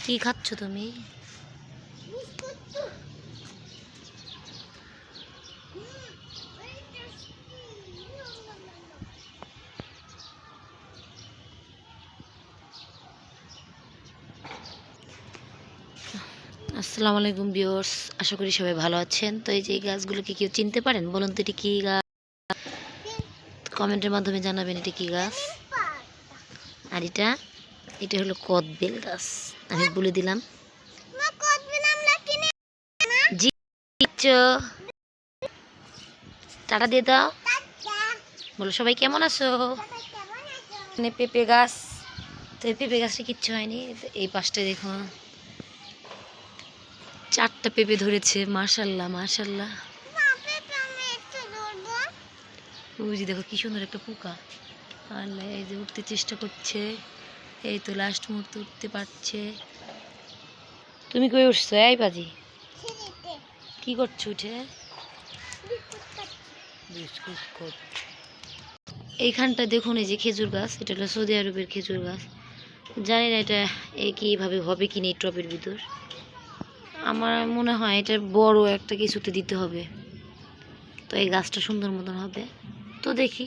কি খাচ্ছ তুমি? আসসালামু আলাইকুম ভিউয়ার্স, আশা করি সবাই ভালো আছেন। তো এই যে এই গাছগুলোকে কেউ চিনতে পারেন? বলুন তো এটি কী গাছ? কমেন্টের মাধ্যমে জানাবেন এটি কী গাছ। আর এটা হলো কদবেল গাছ। আমি বলে দিলাম। জি, টাটা দিয়ে দাও। বলো সবাই কেমন আছো? মানে পেঁপে গাছ, তো এই পেঁপে গাছটা কিচ্ছু হয়নি। এই পাশটা দেখো, 4টা পেঁপে ধরেছে। মাশাল্লাহ মাশাল্লাহ। ওই যে দেখো কি সুন্দর একটা পোকা। আল্লাহ, এই যে উঠতে চেষ্টা করছে। এই তো লাস্ট মুহূর্তে উঠতে পারছে। তুমি কই উঠছো? এই বাজি, কি করছো উঠে? এইখানটা দেখুন, এই যে খেজুর গাছ, এটা হলো সৌদি আরবের খেজুর গাছ। জানি না এটা কীভাবে হবে কিনা এই টবের ভিতর। আমার মনে হয় এটা বড় একটা কিছুতে দিতে হবে, তো এই গাছটা সুন্দর মতন হবে। তো দেখি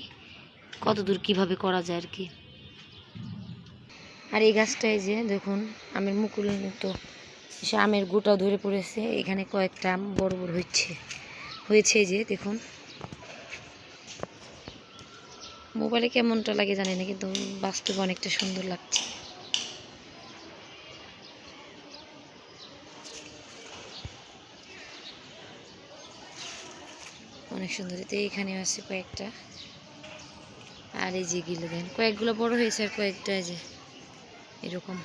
কতদূর কিভাবে করা যায় আর কি। আর এই গাছটায় যে দেখুন আমের মুকুল, তো সে আমের গোটাও ধরে পড়েছে। এখানে কয়েকটা আম বড় বড় হয়েছে যে দেখুন। মোবাইলে কেমনটা লাগে জানি না, কিন্তু বাস্তবে অনেকটা সুন্দর লাগছে। অনেক সুন্দর। তো এইখানে আছে কয়েকটা। আর এই যে গিলো দেন, কয়েকগুলো বড় হয়েছে আর কয়েকটা যে এরকম।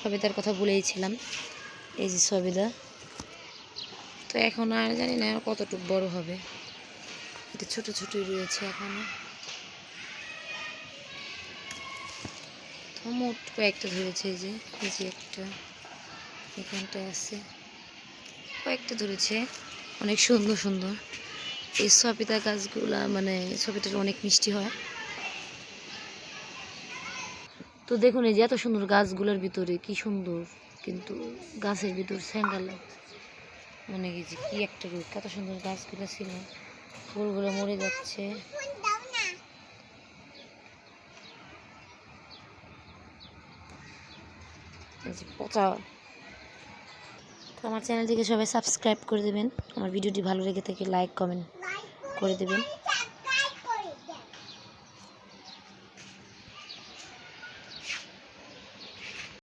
সবেদার কথা বলেইছিলাম, এই যে সবেদা। তো এখন আর জানি না কতটুকু বড় হবে, এটা ছোট ছোটই রয়েছে এখনো। তো মোট কয়েকটা ধরেছে, এই যে একটা এখানটায় আছে, কয়েকটা ধরেছে। অনেক সুন্দর সুন্দর এই সবেদা গাছগুলা, মানে সবেদাটা অনেক মিষ্টি হয়। তো দেখুন এই যে এত সুন্দর গাছগুলোর ভিতরে কি সুন্দর, কিন্তু গাছের ভিতর স্যাঙ্গালা, মানে কি একটা রোগ। কত সুন্দর গাছগুলো ছিল, ফুলগুলো মরে যাচ্ছে। পচা। তো আমার চ্যানেলটিকে সবাই সাবস্ক্রাইব করে দেবেন। আমার ভিডিওটি ভালো লেগে থাকে লাইক কমেন্ট করে দেবেন।